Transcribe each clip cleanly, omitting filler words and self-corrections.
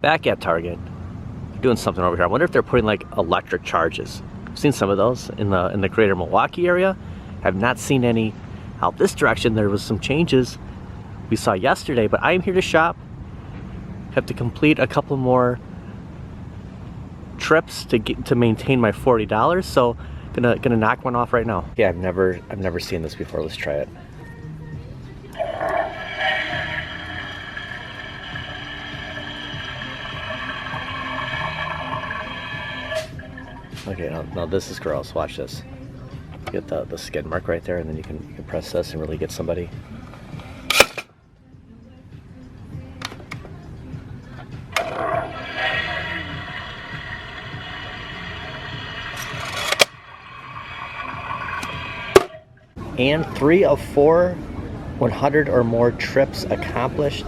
Back at Target, doing something over here. I wonder if they're putting like electric charges. I've seen some of those in the greater Milwaukee area. Have not seen any out this direction. There was some changes we saw yesterday, but I am here to shop. Have to complete a couple more trips to maintain my $40. So gonna knock one off right now. Yeah, I've never seen this before. Let's try it. Okay, now this is gross. Watch this. Get the skid mark right there, and then you can press this and really get somebody. And 3 of 4 100 or more trips accomplished.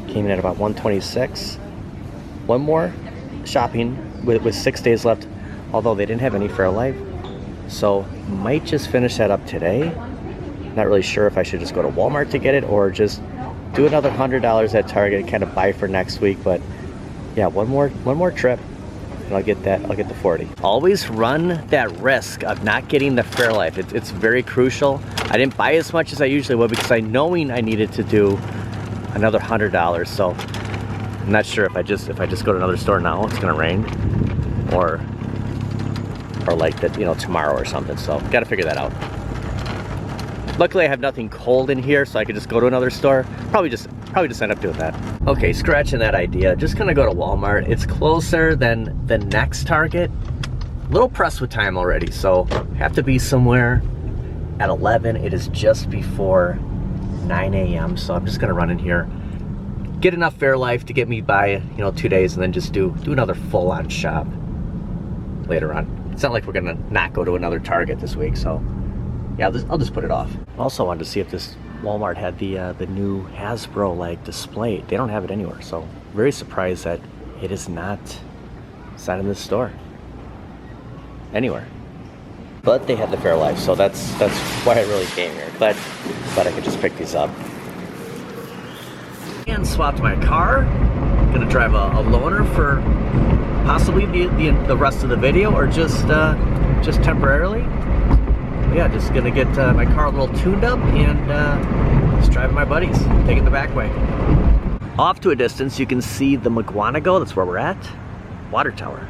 Came in at about 126. One more shopping with 6 days left, although they didn't have any Fairlife. So might just finish that up today. Not really sure if I should just go to Walmart to get it or just do another $100 at Target, kind of buy for next week. But yeah, one more trip and I'll get the 40. Always run that risk of not getting the Fairlife. It's very crucial. I didn't buy as much as I usually would because I needed to do another $100. So I'm not sure if I just go to another store now, it's gonna rain, or like that, tomorrow or something. So got to figure that out. Luckily I have nothing cold in here, so I could just go to another store. Probably just end up doing that. Okay, scratching that idea. Just gonna go to Walmart. It's closer than the next Target. A little pressed with time already, so have to be somewhere at 11. It is just before 9 a.m. So I'm just gonna run in here, get enough Fairlife to get me by 2 days, and then just do another full-on shop later on. It's not like we're gonna not go to another Target this week, so yeah, I'll just put it off. Also wanted to see if this Walmart had the new Hasbro like display. They don't have it anywhere, so very surprised that it is not in this store anywhere. But they had the Fairlife, so that's why I really came here. Glad I could just pick these up. And swapped my car. Gonna drive a loaner for possibly the rest of the video, or just temporarily. Yeah, just gonna get my car a little tuned up and just driving my buddies, taking the back way. Off to a distance, you can see the McGuanago. That's where we're at. Water tower.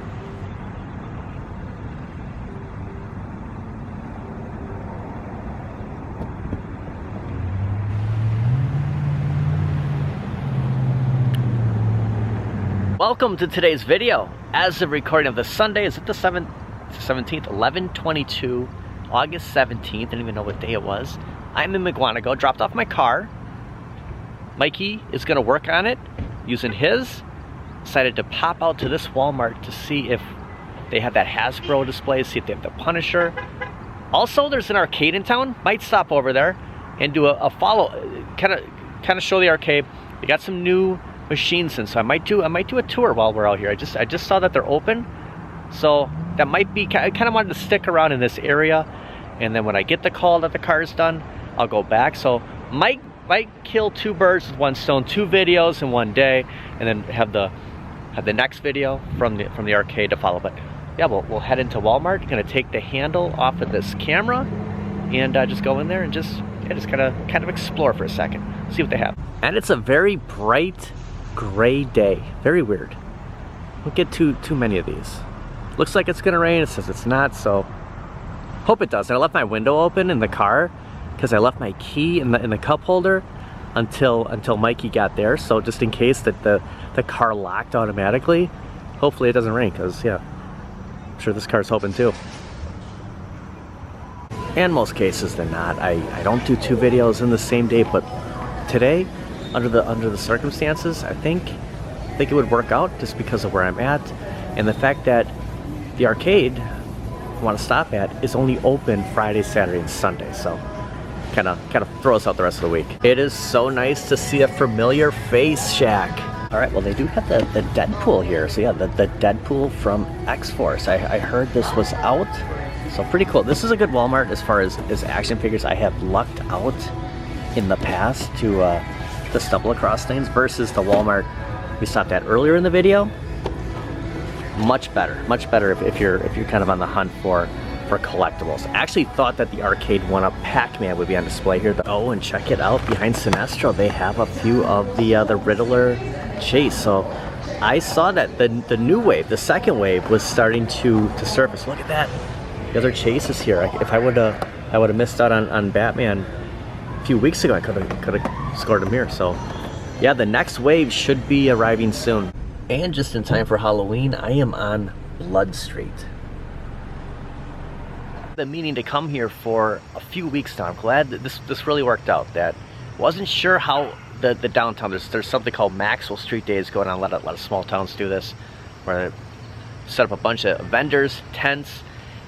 Welcome to today's video. As of recording of the Sunday, is it the 17th? 11/22, August 17th. I didn't even know what day it was. I'm in McGuanago, dropped off my car. Mikey is gonna work on it using his. Decided to pop out to this Walmart to see if they have that Hasbro display, see if they have the Punisher. Also, there's an arcade in town. Might stop over there and do a follow, kind of show the arcade. They got some new machines in, so I might do a tour while we're out here. I just saw that they're open, so that might be. I kind of wanted to stick around in this area, and then when I get the call that the car is done, I'll go back. So might kill 2 birds with 1 stone, 2 videos in 1 day, and then have the next video from the arcade to follow. But yeah, we'll head into Walmart. Gonna take the handle off of this camera and just go in there and just kind of explore for a second, see what they have. And it's a very bright gray day. Very weird. Don't get too many of these. Looks like it's gonna rain. It says it's not, so hope it doesn't. I left my window open in the car because I left my key in the cup holder until Mikey got there. So just in case that the car locked automatically. Hopefully it doesn't rain, because yeah, I'm sure this car's hoping too. And most cases they're not. I don't do 2 videos in the same day, but today, under the circumstances, I think it would work out just because of where I'm at and the fact that the arcade I want to stop at is only open Friday, Saturday, and Sunday. So kind of throw us out the rest of the week. It is so nice to see a familiar face, Shaq. All right, well, they do have the Deadpool here. So yeah, the Deadpool from X-Force. I heard this was out, so pretty cool. This is a good Walmart as far as action figures. I have lucked out in the past to stumble across things versus the Walmart we stopped at earlier in the video, much better if you're kind of on the hunt for collectibles. I actually thought that the arcade one-up Pac-Man would be on display here. Oh, and check it out, behind Sinestro, they have a few of the Riddler chase. So I saw that the new wave, the second wave, was starting to surface. Look at that, the other chases here. If I would have missed out on Batman a few weeks ago, I could have scored him here. So yeah, the next wave should be arriving soon. And just in time for Halloween, I am on Blood Street. Been meaning to come here for a few weeks now. I'm glad that this really worked out. That wasn't sure how the downtown, there's something called Maxwell Street Days going on. A lot of small towns do this, where they set up a bunch of vendors, tents,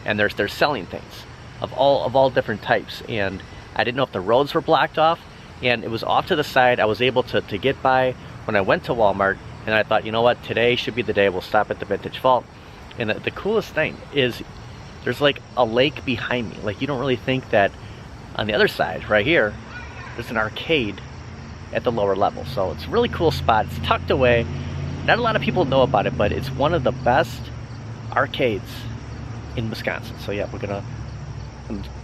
and they're selling things of all different types. And I didn't know if the roads were blocked off, and it was off to the side. I was able to get by when I went to Walmart, and I thought, you know what, today should be the day. We'll stop at the Vintage Vault. And the coolest thing is there's like a lake behind me. Like, you don't really think that on the other side, right here, there's an arcade at the lower level. So it's a really cool spot. It's tucked away. Not a lot of people know about it, but it's one of the best arcades in Wisconsin. So yeah, we're gonna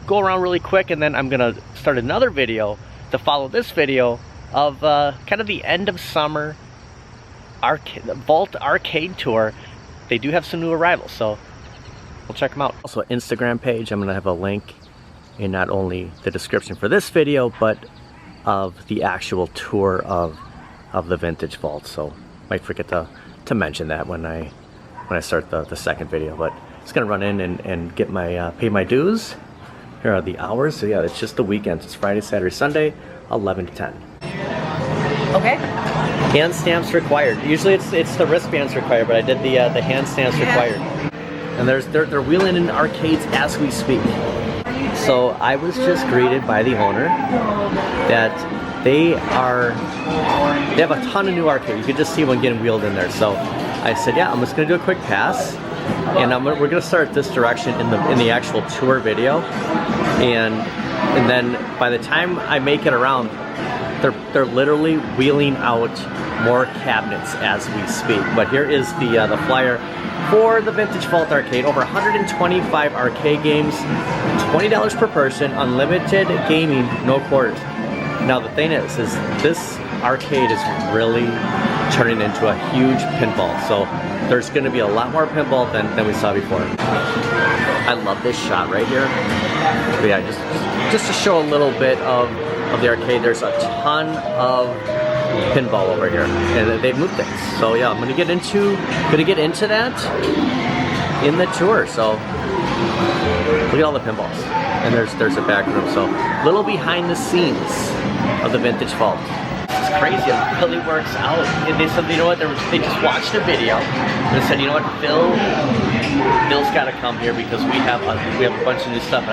go around really quick, and then I'm gonna start another video to follow this video of kind of the end of summer Vault arcade tour. They do have some new arrivals, so we'll check them out. Also, an Instagram page. I'm gonna have a link in not only the description for this video, but of the actual tour of the Vintage Vault. So might forget to mention that when I start the second video. But just gonna run in and get my pay my dues. Here are the hours. So yeah, it's just the weekends. It's Friday, Saturday, Sunday, 11 to 10. Okay. Hand stamps required. Usually it's the wristbands required, but I did the hand stamps required. And they're wheeling in arcades as we speak. So I was just greeted by the owner that they have a ton of new arcades. You could just see one getting wheeled in there. So I said, yeah, I'm just gonna do a quick pass, and we're gonna start this direction in the actual tour video, and then by the time I make it around, they're literally wheeling out more cabinets as we speak. But here is the flyer for the Vintage Vault Arcade. Over 125 arcade games, $20 per person, unlimited gaming, no quarters. Now the thing is this arcade is really turning into a huge pinball. So there's going to be a lot more pinball than we saw before. I love this shot right here. But yeah, just to show a little bit of the arcade, there's a ton of pinball over here, and they've moved things. So yeah, I'm gonna get into that in the tour. So look at all the pinballs, and there's a back room. So little behind the scenes of the Vintage Vault. It's crazy. It really works out. And they said, you know what? They just watched a video and they said, you know what, Bill's got to come here because we have a bunch of new stuff. And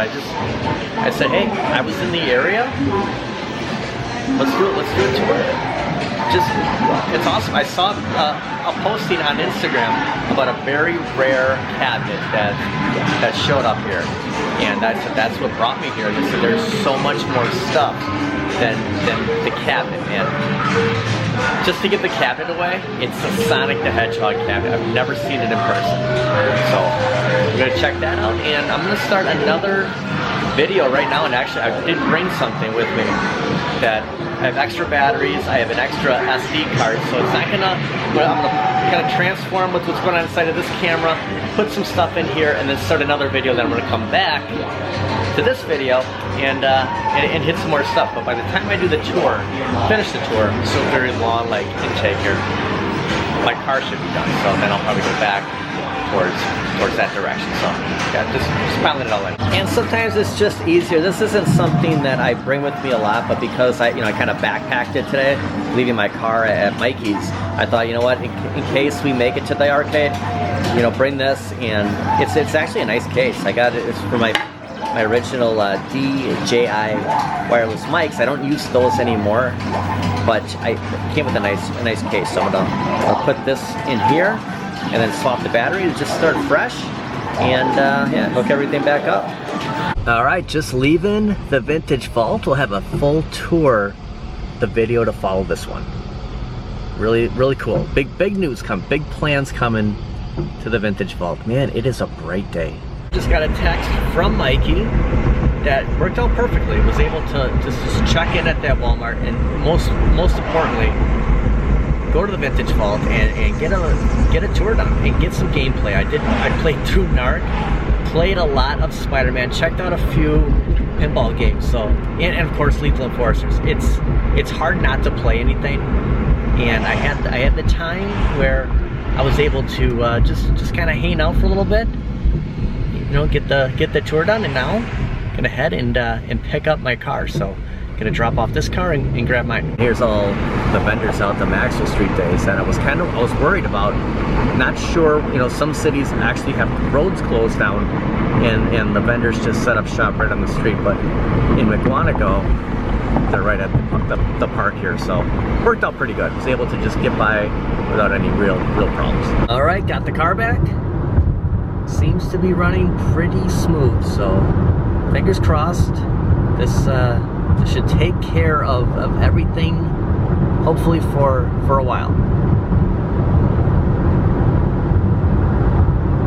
I said, hey, I was in the area. Let's do a tour. It's awesome. I saw a posting on Instagram about a very rare cabinet that showed up here, and I said that's what brought me here. They said there's so much more stuff than the cabinet, and just to give the cabinet away, it's a Sonic the Hedgehog cabinet. I've never seen it in person, so I'm gonna check that out, and I'm gonna start another video right now. And actually, I did bring something with me that. I have extra batteries, I have an extra SD card, so it's not gonna, I'm gonna kind of transform with what's going on inside of this camera, put some stuff in here, and then start another video. Then I'm gonna come back to this video and hit some more stuff. But by the time I do the tour, finish the tour, so very long like intake here, my car should be done. So then I'll probably go back towards that direction. So yeah, just piling it all in. And sometimes it's just easier. This isn't something that I bring with me a lot, but because I kind of backpacked it today, leaving my car at Mikey's, I thought, you know what, in case we make it to the arcade, bring this. And it's actually a nice case. I got it. It's for my original DJI wireless mics. I don't use those anymore, but it came with a nice case. So I'll put this in here, and then swap the battery to just start fresh, and yeah, hook everything back up. All right, just leaving the Vintage Vault. We'll have a full tour, the video to follow this one. really cool. Big news big plans coming to the Vintage Vault. Man, it is a bright day. Just got a text from Mikey that worked out perfectly. Was able to just check in at that Walmart and most importantly, go to the Vintage Vault and get a tour done and get some gameplay. I played through Narc, played a lot of Spider-Man, checked out a few pinball games, so and of course Lethal Enforcers. It's hard not to play anything, and I had the time where I was able to just kind of hang out for a little bit, you know, get the tour done, and now gonna head and pick up my car. So gonna drop off this car and grab mine. Here's all the vendors out the Maxwell Street days that I was worried about. Not sure, you know, some cities actually have roads closed down and the vendors just set up shop right on the street, but in McWanago they're right at the park here, so worked out pretty good. Was able to just get by without any real problems. All right, got the car back. Seems to be running pretty smooth, so fingers crossed. This should take care of everything, hopefully for a while.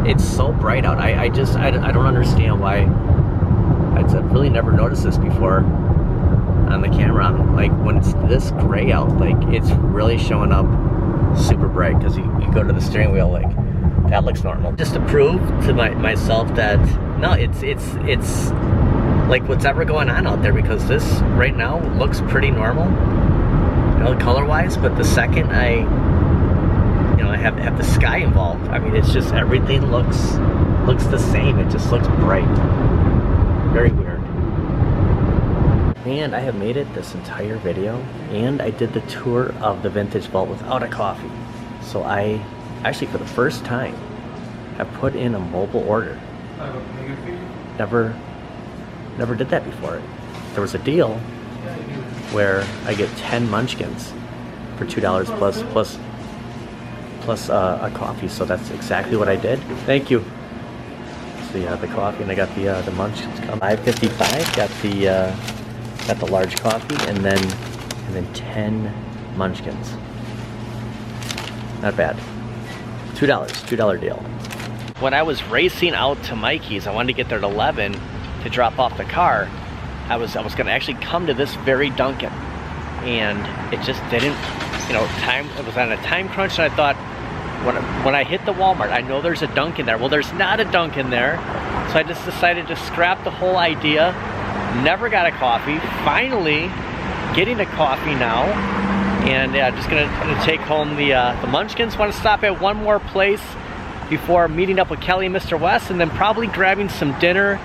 It's so bright out. I don't understand why. I've really never noticed this before on the camera. Like when it's this gray out, like it's really showing up super bright, because you go to the steering wheel, like that looks normal. Just to prove to myself that no, it's like what's ever going on out there, because this right now looks pretty normal, you know, color wise, but the second I have the sky involved, I mean, it's just everything looks the same. It just looks bright. Very weird. And I have made it this entire video, and I did the tour of the Vintage Vault without a coffee. So I actually, for the first time, have put in a mobile order. Never did that before. There was a deal where I get 10 munchkins for $2 plus a coffee, so that's exactly what I did. Thank you. So yeah, the coffee, and I got the munchkins. $5.55. Got the large coffee, and then 10 munchkins. Not bad. $2 deal. When I was racing out to Mikey's, I wanted to get there at 11 to drop off the car. I was gonna actually come to this very Dunkin', and it just didn't, you know, it was on a time crunch, and I thought, when I hit the Walmart, I know there's a Dunkin' there. Well, there's not a Dunkin' there, so I just decided to scrap the whole idea. Never got a coffee. Finally getting a coffee now, and yeah, just gonna take home the munchkins. Want to stop at one more place before meeting up with Kelly and Mr. West, and then probably grabbing some dinner,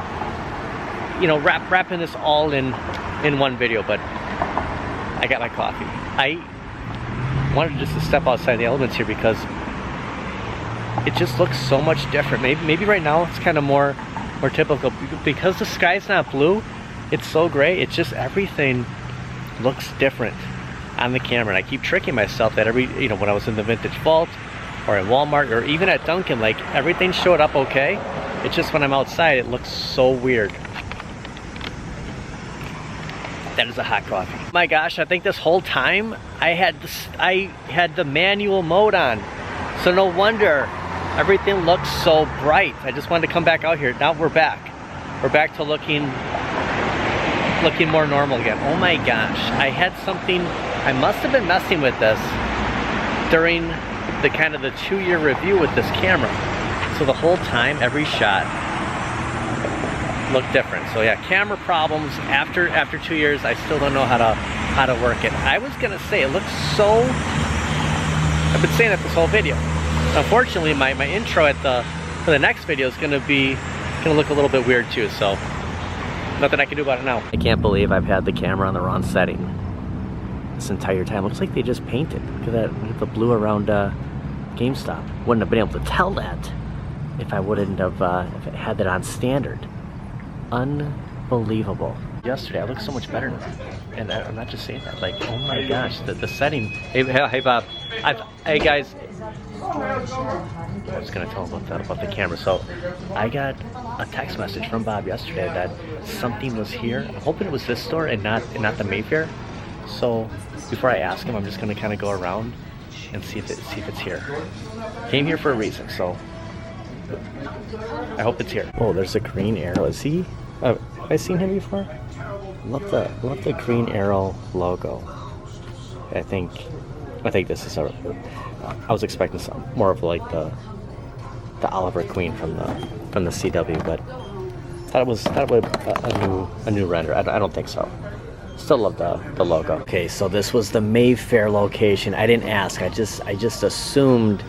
you know, wrapping this all in one video. But I got my coffee. I wanted just to step outside the elements here because it just looks so much different. Maybe right now it's kind of more typical, because the sky's not blue, it's so gray. It's just everything looks different on the camera, and I keep tricking myself that when I was in the Vintage Vault or at Walmart or even at Dunkin', like everything showed up okay. It's just when I'm outside, it looks so weird. That is a hot coffee. My gosh, I think this whole time I had the manual mode on, so no wonder everything looks so bright. I just wanted to come back out here. Now we're back. We're back to looking more normal again. Oh my gosh, I had something. I must have been messing with this during the kind of the 2-year review with this camera. So the whole time, every shot looked different. So yeah, camera problems after 2 years. I still don't know how to work it. I was gonna say it looks so. I've been saying that this whole video. Unfortunately, my intro for the next video is gonna look a little bit weird too. So nothing I can do about it now. I can't believe I've had the camera on the wrong setting this entire time. Looks like they just painted. Look at the blue around GameStop. Wouldn't have been able to tell that if I wouldn't have if it had that on standard. Unbelievable. Yesterday I looked so much better now, and I'm not just saying that. Like, oh my gosh, the setting. Hey Bob. Hey guys. I was gonna tell him about the camera. So I got a text message from Bob yesterday that something was here. I'm hoping it was this store and not the Mayfair. So before I ask him, I'm just gonna kind of go around and see if it's here. Came here for a reason, so I hope it's here. Oh, there's a green arrow. Is he? Have I seen him before? Love the green arrow logo. I think this is a. I was expecting some more of like the Oliver Queen from the CW, but thought it was a new render. I don't think so. Still love the logo. Okay, so this was the Mayfair location. I didn't ask. I just assumed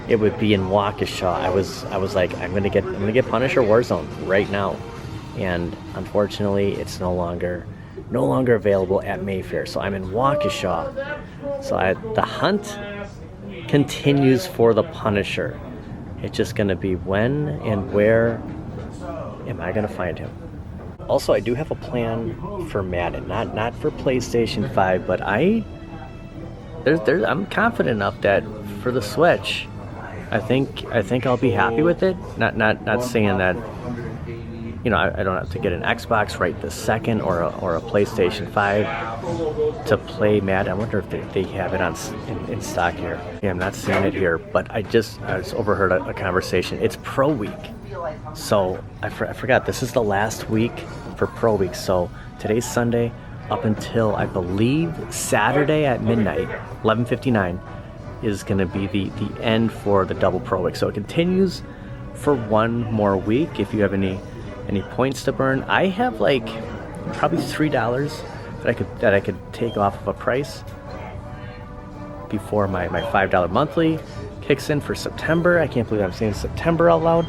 it would be in Waukesha. I was like, I'm gonna get Punisher Warzone right now, and unfortunately, it's no longer available at Mayfair. So I'm in Waukesha. So the hunt continues for the Punisher. It's just gonna be when and where am I gonna find him. Also, I do have a plan for Madden, not for PlayStation 5, but I'm confident enough that for the Switch, I think I'll be happy with it. Not saying that, you know, I don't have to get an Xbox right this second or a PlayStation 5 to play Madden. I wonder if they have it in stock here. Yeah, I'm not seeing it here, but I just overheard a conversation. It's Pro Week. So I forgot, this is the last week for Pro Week. So today's Sunday up until I believe Saturday at midnight, 11:59, is going to be the end for the double Pro Week. So it continues for one more week. If you have any points to burn, I have like probably $3 that I could take off of a price before my $5 monthly kicks in for September. I can't believe I'm saying September out loud.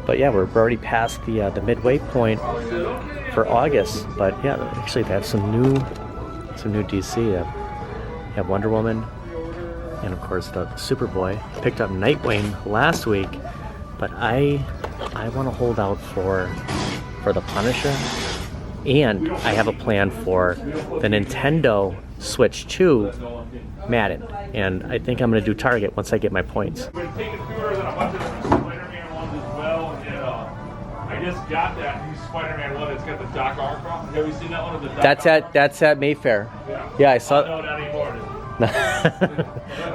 But yeah, we're already past the midway point for August. But yeah, actually they have some new DC. You have Wonder Woman, and of course the Superboy. Picked up Nightwing last week, but I want to hold out for the Punisher, and I have a plan for the Nintendo Switch 2 Madden, and I think I'm going to do Target once I get my points. I just got that new Spider-Man one that's got the Doc Ock. Have you seen that one? That's at Mayfair. Yeah, I saw. No, not anymore.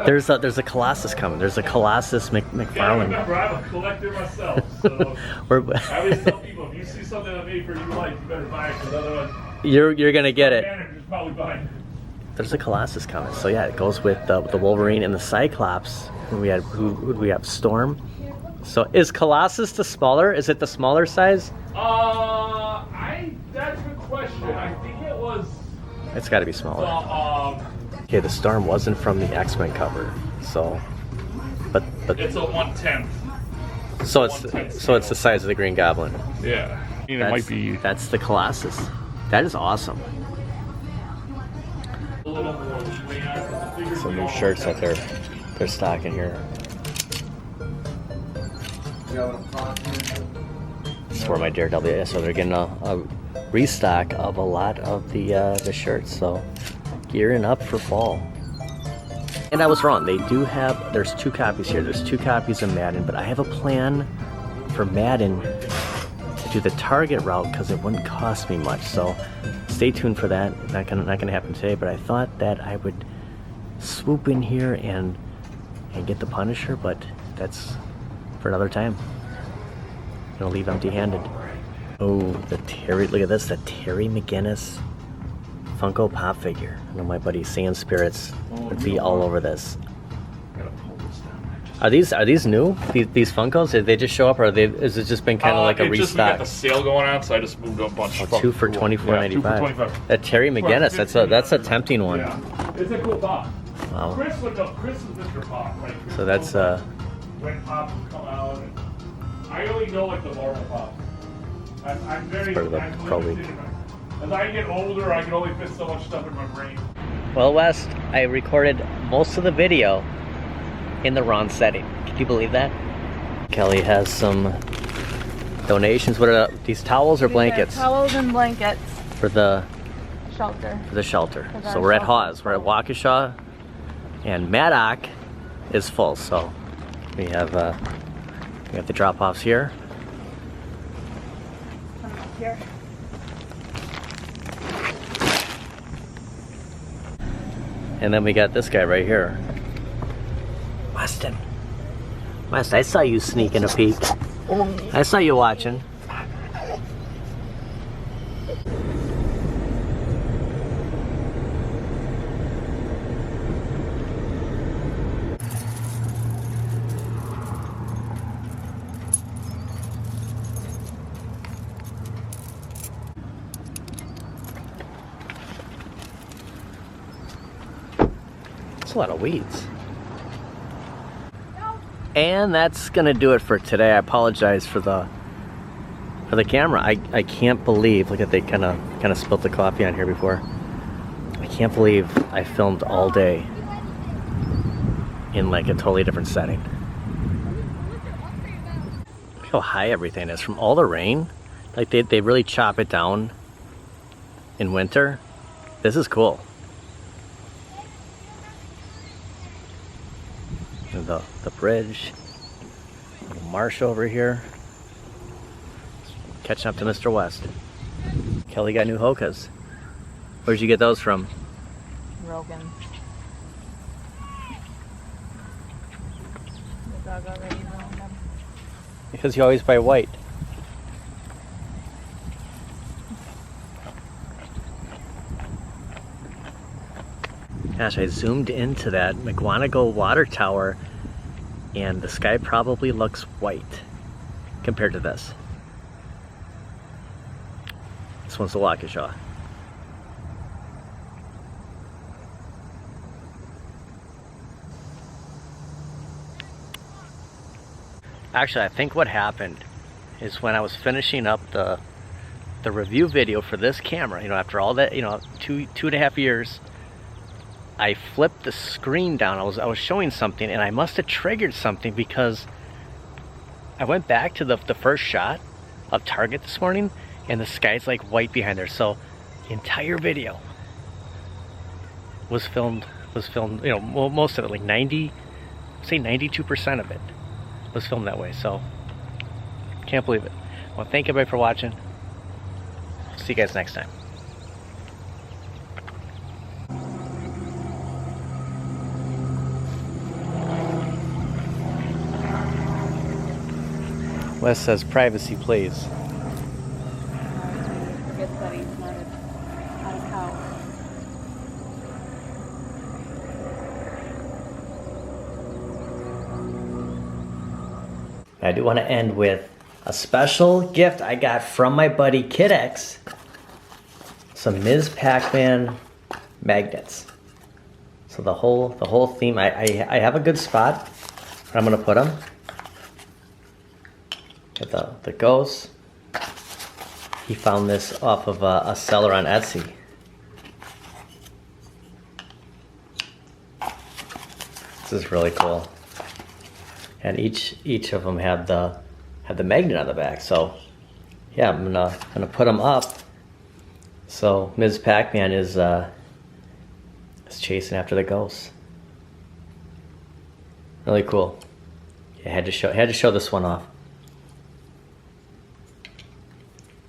There's a Colossus coming. There's a Colossus McFarlane. Remember, I'm a collector myself, so I always tell people, if you see something on Mayfair you like, you better buy it, because otherwise you're gonna get it. manager's probably buying it. There's a Colossus coming. So yeah, it goes with the Wolverine and the Cyclops. And we had who do we have? Storm. So is Colossus the smaller? Is it the smaller size? That's a good question. I think it was. It's got to be smaller. Okay, the Storm wasn't from the X-Men cover, so, but it's a 1/10. So it's the size of the Green Goblin. Yeah, it might be. That's the Colossus. That is awesome. Some new shirts that they're stocking here. This is where my Daredevil is. So they're getting a restock of a lot of the shirts. So gearing up for fall. And I was wrong. They do have. There's 2 copies here. There's 2 copies of Madden, but I have a plan for Madden to do the Target route because it wouldn't cost me much. So stay tuned for that. Not gonna happen today. But I thought that I would swoop in here and get the Punisher, but that's for another time. Gonna leave empty-handed. Oh, look at this, the Terry McGinnis Funko Pop figure. I know my buddy Sand Spirits would be all over this. Are these new? These Funkos? Did they just show up, or is it just been kind of like a restock? We got the sale going on, so I just moved a bunch. 2 for $24.95. That Terry McGinnis, that's a tempting one. Yeah. It's a cool pop. Wow. Chris was Mr. Pop. Like, So that's when Pop would come out. And I only know like the Marvel Pop. I'm very. part of the Pro Week. As I get older, I can only fit so much stuff in my brain. Well, Wes, I recorded most of the video in the wrong setting. Can you believe that? Kelly has some donations. What are these towels or blankets? Towels and blankets For the shelter. shelter. So we're at Hawes. We're at Waukesha, and Maddock is full. So we have the drop-offs here. Here. And then we got this guy right here. Weston. West, I saw you sneaking a peek. I saw you watching. That's a lot of weeds. And that's gonna do it for today. I apologize for the camera. I can't believe, look at, they kind of spilled the coffee on here before. I can't believe I filmed all day in like a totally different setting. Look how high everything is from all the rain. Like they really chop it down in winter. This is cool. And the bridge, little marsh over here. Catching up to Mr. West. Kelly got new Hokas. Where'd you get those from? Rogan. The dog already known them. Because you always buy white. Gosh, I zoomed into that McGuanago water tower and the sky probably looks white compared to this. This one's the Waukesha. Actually, I think what happened is when I was finishing up the review video for this camera, you know, after all that, you know, two and a half years, I flipped the screen down. I was showing something and I must have triggered something because I went back to the first shot of Target this morning and the sky's like white behind there. So the entire video was filmed, you know, most of it, like 92% of it was filmed that way. So can't believe it. Well, thank you everybody for watching. See you guys next time. Wes says privacy, please. Forgets that he's not at his house. I do want to end with a special gift I got from my buddy Kid X. Some Ms. Pac-Man magnets. So the whole theme, I have a good spot where I'm gonna put them. Get the ghosts. He found this off of a seller on Etsy. This is really cool. And each of them have the magnet on the back. So yeah, I'm gonna put them up. So Ms. Pac-Man is chasing after the ghosts. Really cool. I had to show this one off.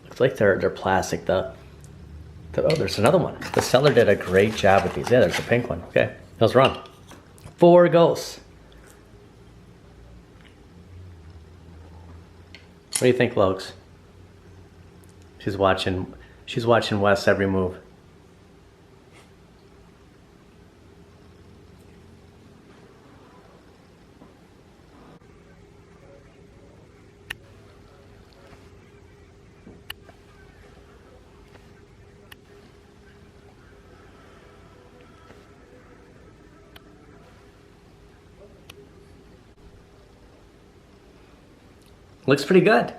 Looks like they're plastic. Oh, there's another one. The seller did a great job with these. Yeah, there's a pink one. Okay, I was wrong. 4 ghosts. What do you think, Lokes? She's watching Wes every move. Looks pretty good.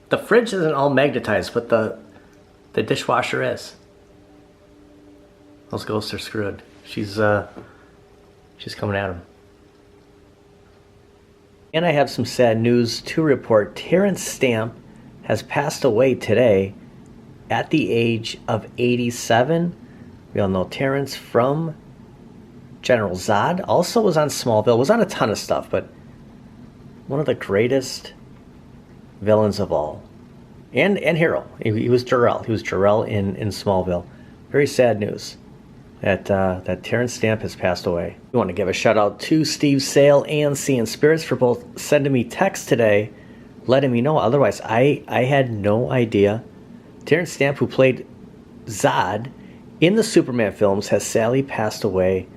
The fridge isn't all magnetized, but the dishwasher is. Those ghosts are screwed. She's coming at him. And I have some sad news to report. Terence Stamp has passed away today at the age of 87. We all know Terence from General Zod. Also was on Smallville. Was on a ton of stuff, but one of the greatest villains of all. And hero. He was Jor-El. He was Jor-El in Smallville. Very sad news. that Terence Stamp has passed away. We want to give a shout out to Steve Sale and Seeing Spirits for both sending me text today, letting me know. Otherwise, I had no idea. Terence Stamp, who played Zod in the Superman films, has sadly passed away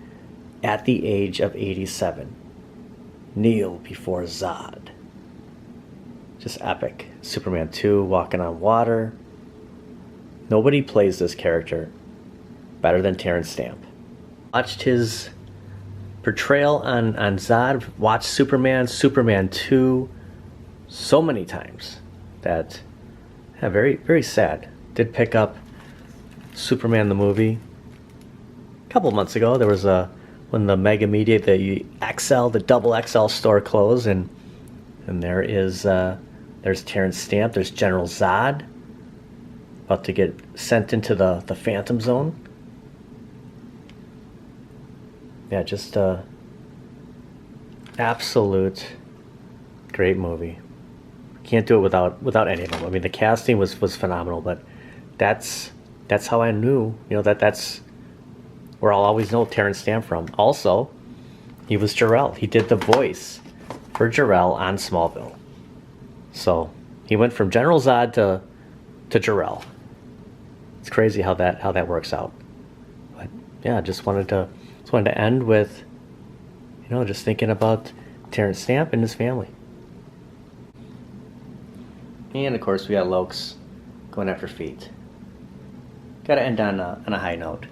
at the age of 87. Kneel before Zod. Just epic. Superman 2, Walking on Water. Nobody plays this character better than Terence Stamp. Watched his portrayal on Zod, watched Superman 2 so many times that, yeah, very, very sad. Did pick up Superman the movie a couple months ago. There was when the Mega Media, the XL, the double XL store closed, and there's Terence Stamp, there's General Zod, about to get sent into the Phantom Zone. Yeah, just absolute great movie. Can't do it without any of them. I mean, the casting was phenomenal, but that's how I knew, that's where I'll always know Terence Stamp from. Also, he was Jor-El. He did the voice for Jor-El on Smallville. So he went from General Zod to Jor-El. It's crazy how that works out. But yeah, just wanted to end with, just thinking about Terence Stamp and his family. And of course, we got Lokes going after feet. Got to end on a high note.